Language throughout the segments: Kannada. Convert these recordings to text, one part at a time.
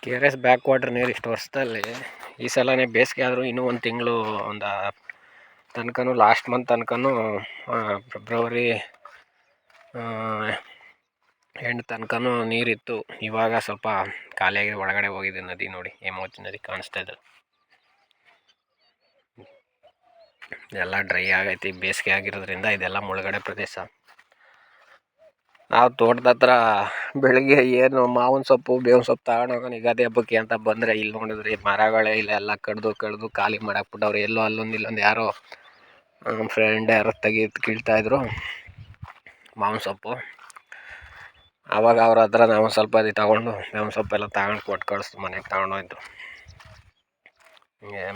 K R S backwater ನೀರು ಇಷ್ಟು ವರ್ಷದಲ್ಲಿ ಈ ಸಲನೇ ಬೇಸಿಗೆ ಆದರೂ ಇನ್ನೂ ಒಂದು ತಿಂಗಳು ಒಂದು ತನಕನೂ ಲಾಸ್ಟ್ ಮಂತ್ ತನಕನೂ ಫೆಬ್ರವರಿ ಎಂಡ್ ತನಕನೂ ನೀರಿತ್ತು. ಇವಾಗ ಸ್ವಲ್ಪ ಖಾಲಿಯಾಗಿ ಒಳಗಡೆ ಹೋಗಿದೆ ನದಿ. ನೋಡಿ ಹೇಮಾವತಿ ನದಿ ಕಾಣಿಸ್ತಾ ಇದೆ. ಎಲ್ಲ ಡ್ರೈ ಆಗೈತಿ, ಬೇಸಿಗೆ ಆಗಿರೋದ್ರಿಂದ ಇದೆಲ್ಲ ಮುಳುಗಡೆ ಪ್ರದೇಶ. ನಾವು ತೋಟದ ಹತ್ರ ಬೆಳಿಗ್ಗೆ ಏನು ಮಾವಿನ ಸೊಪ್ಪು ಬೇವಿನ ಸೊಪ್ಪು ತಗೊಂಡೋಗೋಣ ಯುಗಾದಿ ಹಬ್ಬಕ್ಕೆ ಅಂತ ಬಂದರೆ ಇಲ್ಲಿ ನೋಡಿದ್ರಿ ಮರಗಳೇ ಇಲ್ಲೆಲ್ಲ ಕಡ್ದು ಖಾಲಿ ಮಾಡಾಕ್ಬಿಟ್ಟವ್ರು. ಎಲ್ಲೋ ಅಲ್ಲೊಂದು ಇಲ್ಲೊಂದು ಯಾರೋ ನಮ್ಮ ಫ್ರೆಂಡ್ ಯಾರೋ ಕೀಳ್ತಾಯಿದ್ರು ಮಾವಿನ ಸೊಪ್ಪು. ಆವಾಗ ಅವ್ರ ಹತ್ರ ನಾವು ಸ್ವಲ್ಪ ತಗೊಂಡು ಬೇವಿನ ಸೊಪ್ಪೆಲ್ಲ ತಗೊಂಡು ಕೊಟ್ಟು ಕಳಿಸ್ತು, ಮನೆಗೆ ತಗೊಂಡೋಯ್ತು.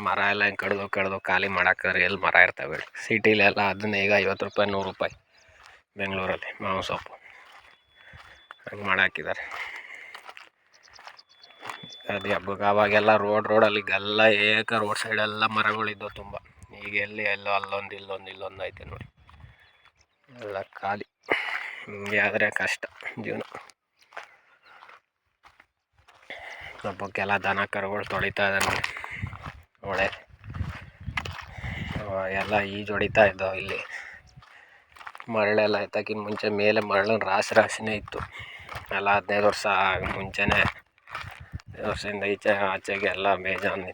ಮರ ಎಲ್ಲ ಹಿಂಗೆ ಕಡ್ದು ಖಾಲಿ ಮಾಡಾಕ್ತಾರೆ. ಎಲ್ಲಿ ಮರ ಇರ್ತವೆ ಸಿಟಿಲೆಲ್ಲ ಅದನ್ನ ಈಗ 50 ರೂಪಾಯಿ 100 ರೂಪಾಯಿ ಬೆಂಗಳೂರಲ್ಲಿ ಮಾವಿನ ಸೊಪ್ಪು ಹಂಗೆ ಮಾಡಾಕಿದ್ದಾರೆ. ಅದು ಹಬ್ಬಕ್ಕೆ ಅವಾಗೆಲ್ಲ ರೋಡಲ್ಲಿಗೆಲ್ಲ ರೋಡ್ ಸೈಡೆಲ್ಲ ಮರಗಳಿದ್ದವು ತುಂಬ. ಈಗ ಎಲ್ಲಿ ಎಲ್ಲೋ ಇಲ್ಲೊಂದು ಐತೆ ನೋಡಿ, ಎಲ್ಲ ಖಾಲಿ. ಹಿಂಗೆ ಆದರೆ ಕಷ್ಟ ಜೀವನ. ಹಬ್ಬಕ್ಕೆಲ್ಲ ದನ ಕರುಗಳು ತೊಳಿತಾ ಇದೆ ನೋಡಿ, ಹೊಳೆ ಎಲ್ಲ ಈಜು ಹೊಡಿತಾ ಇದ್ದವು. ಇಲ್ಲಿ ಮರಳೆಲ್ಲ ಎತ್ತಕ್ಕಿಂತ ಮುಂಚೆ ಮೇಲೆ ಮರಳು ರಾಶಿನೇ ಇತ್ತು. ಎಲ್ಲ 15 ವರ್ಷ ಮುಂಚೆನೇ, 15 ವರ್ಷದಿಂದ ಆಚೆಗೆ ಎಲ್ಲ ಬೇಜಾನು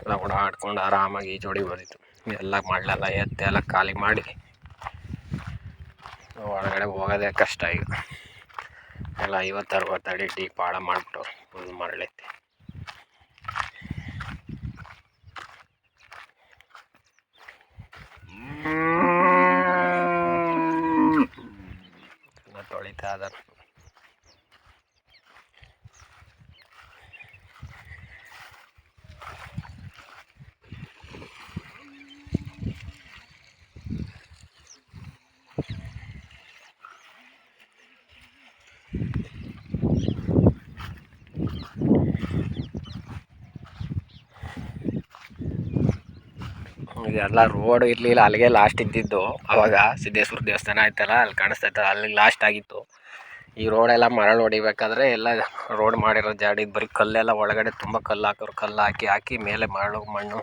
ಎಲ್ಲ ಓಡಾಡ್ಕೊಂಡು ಆರಾಮಾಗಿ ಈಜು ಹೊಡಿಬೋದಿತ್ತು. ಎಲ್ಲ ಮರಳೆಲ್ಲ ಎಲ್ಲ ಖಾಲಿ ಮಾಡಿ ಒಳಗಡೆ ಹೋಗೋದೇ ಕಷ್ಟ. ಈಗ ಎಲ್ಲ 50-60 ಅಡಿ ಡೀಪ್ ಆಳ ಮಾಡಿಬಿಟ್ಟು ಫುಲ್ ಮರಳೈತಿ. ತೊಳಿತಾ ಇದ್ದಾರೆ. ಇದೆಲ್ಲ ರೋಡ್ ಇರಲಿಲ್ಲ, ಅಲ್ಲಿಗೆ ಲಾಸ್ಟ್ ಇದ್ದಿದ್ದು. ಅವಾಗ ಸಿದ್ದೇಶ್ವರ ದೇವಸ್ಥಾನ ಆಯ್ತಲ್ಲ, ಅಲ್ಲಿ ಕಾಣಿಸ್ತಾ ಇತ್ತು, ಅಲ್ಲಿಗೆ ಲಾಸ್ಟ್ ಆಗಿತ್ತು. ಈ ರೋಡೆಲ್ಲ ಮರಳು ಹೊಡಿಬೇಕಾದ್ರೆ ಎಲ್ಲ ರೋಡ್ ಮಾಡಿರೋ ಜಾಡಿದ್ದು ಬರೀ ಕಲ್ಲೆಲ್ಲ ಒಳಗಡೆ ತುಂಬ ಕಲ್ಲು ಹಾಕೋರು. ಕಲ್ಲು ಹಾಕಿ ಮೇಲೆ ಮರಳು ಮಣ್ಣು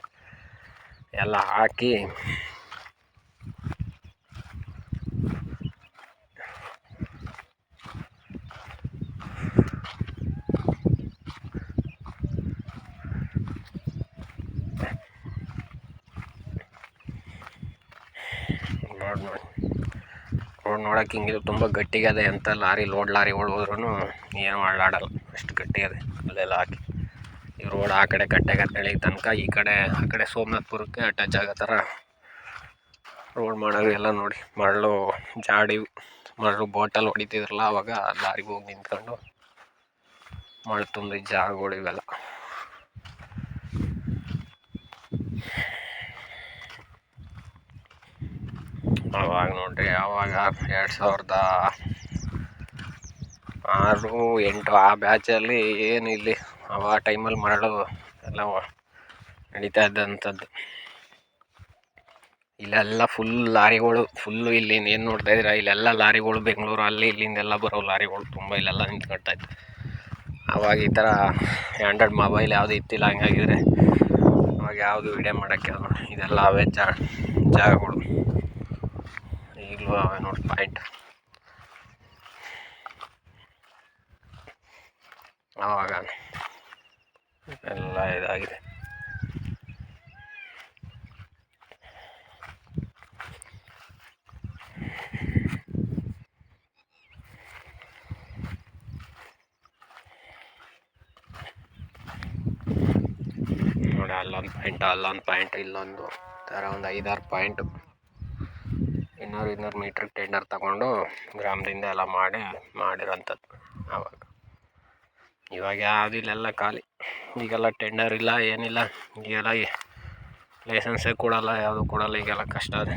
ಎಲ್ಲ ಹಾಕಿ ರೋಡ್ ನೋಡೋಕೆ ಹಿಂಗಿದು ತುಂಬ ಗಟ್ಟಿಗದೆ ಅಂತ. ಲಾರಿಗಳು ಹೋದ್ರೂ ಏನು ಮಾಡಾಡಲ್ಲ, ಅಷ್ಟು ಗಟ್ಟಿಗದೆ ಅಲ್ಲೆಲ್ಲ ಹಾಕಿ. ಈ ರೋಡ್ ಆ ಕಡೆ ಕಟ್ಟೆಗತ್ತಳಿ ತನಕ, ಆ ಕಡೆ ಸೋಮನಾಥ್ಪುರಕ್ಕೆ ಟಚ್ ಆಗೋ ಥರ ರೋಡ್ ಮಾಡೋರು. ಎಲ್ಲ ನೋಡಿ ಮರಳು ಬೋಟಲ್ಲಿ ಹೊಡಿತಿದ್ರಲ್ಲ ಅವಾಗ ಲಾರಿಗೆ ಹೋಗಿ ನಿಂತ್ಕೊಂಡು ಮರಳು ತುಂಬಿದ ಜಾಗಗಳು ಇವೆಲ್ಲ. ಅವಾಗ ನೋಡ್ರಿ, ಆವಾಗ 2006-08 ಆ ಬ್ಯಾಚಲ್ಲಿ ಏನು ಇಲ್ಲಿ ಆ ಟೈಮಲ್ಲಿ ಮರಳು ಎಲ್ಲ ನಡೀತಾ ಇದ್ದಂಥದ್ದು. ಇಲ್ಲೆಲ್ಲ ಫುಲ್ ಲಾರಿಗಳು, ಫುಲ್ಲು ಇಲ್ಲಿ ಏನು ನೋಡ್ತಾ ಇದ್ದೀರಾ, ಇಲ್ಲೆಲ್ಲ ಲಾರಿಗಳು. ಬೆಂಗಳೂರು ಅಲ್ಲಿ ಇಲ್ಲಿಂದೆಲ್ಲ ಬರೋ ಲಾರಿಗಳು ತುಂಬ ಇಲ್ಲೆಲ್ಲ ನಿಂತ್ಕೊಳ್ತಾ ಇತ್ತು. ಆವಾಗ ಈ ಥರ ಆ್ಯಂಡ್ರಾಯ್ಡ್ ಮೊಬೈಲ್ ಯಾವುದು ಇತ್ತಿಲ್ಲ. ಹಂಗಾಗಿದ್ರೆ ಅವಾಗ ಯಾವುದು ವಿಡಿಯೋ ಮಾಡೋಕ್ಕೆ ಇದೆಲ್ಲ ಅವೇ ಜಾಗಗಳು. ಈಗಲೂ ಅವೇ ನೋಡಿ ಪಾಯಿಂಟ್. ಆವಾಗ ಎಲ್ಲ ಇದಾಗಿದೆ. ನೋಡಿ ಅಲ್ಲೊಂದು ಪಾಯಿಂಟ್ ಇಲ್ಲೊಂದು ಥರ ಒಂದು 5-6 ಪಾಯಿಂಟು. 200 ಮೀಟ್ರಿಗೆ ಟೆಂಡರ್ ತಗೊಂಡು ಗ್ರಾಮದಿಂದ ಎಲ್ಲ ಮಾಡಿರೋಂಥದ್ದು ಆವಾಗ. ಇವಾಗ ಯಾವುದು ಇಲ್ಲೆಲ್ಲ ಖಾಲಿ. ಈಗೆಲ್ಲ ಟೆಂಡರ್ ಇಲ್ಲ, ಏನಿಲ್ಲ. ಈಗೆಲ್ಲ ಲೈಸೆನ್ಸೇ ಕೊಡಲ್ಲ, ಯಾವುದು ಕೊಡಲ್ಲ. ಈಗೆಲ್ಲ ಕಷ್ಟ ಅದೇ.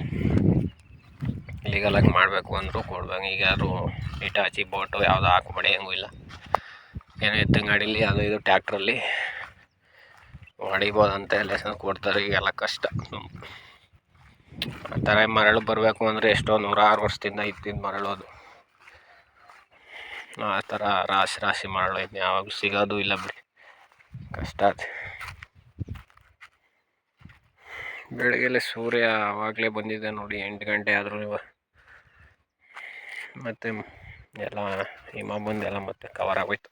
ಲೀಗಲಾಗಿ ಮಾಡಬೇಕು ಅಂದರೂ ಕೊಡ್ಬೇಕು. ಈಗ ಯಾರು ಇಟಾಚಿ ಬೋಟು ಯಾವುದು ಹಾಕ್ಬೇಡಿ ಹೆಂಗೂ ಇಲ್ಲ. ಏನೋ ಎತ್ತಿನ ಗಾಡೀಲಿ ಅದು ಇದು ಟ್ಯಾಕ್ಟ್ರಲ್ಲಿ ಹೊಡಿಬೋದಂತ ಲೈಸೆನ್ಸ್ ಕೊಡ್ತಾರೆ. ಈಗೆಲ್ಲ ಕಷ್ಟ. ಆ ಥರ ಮರಳು ಬರಬೇಕು ಅಂದರೆ ಎಷ್ಟೋ 106 ವರ್ಷದಿಂದ ಇದ್ದಿದ್ದು ಮರಳು ಅದು. ಆ ಥರ ರಾಶಿ ರಾಶಿ ಮಾಡಲು ಇನ್ನು ಯಾವಾಗ ಸಿಗೋದು ಇಲ್ಲ ಬಿಡಿ, ಕಷ್ಟ ಆಯ್ತು. ಬೆಳಗ್ಗೆಲೆ ಸೂರ್ಯ ಆವಾಗಲೇ ಬಂದಿದೆ ನೋಡಿ, 8 ಗಂಟೆ ಆದರೂ ಮತ್ತು ಎಲ್ಲ ಹಿಮ ಬಂದೆಲ್ಲ ಮತ್ತೆ ಕವರ್ ಆಗೋಯ್ತು.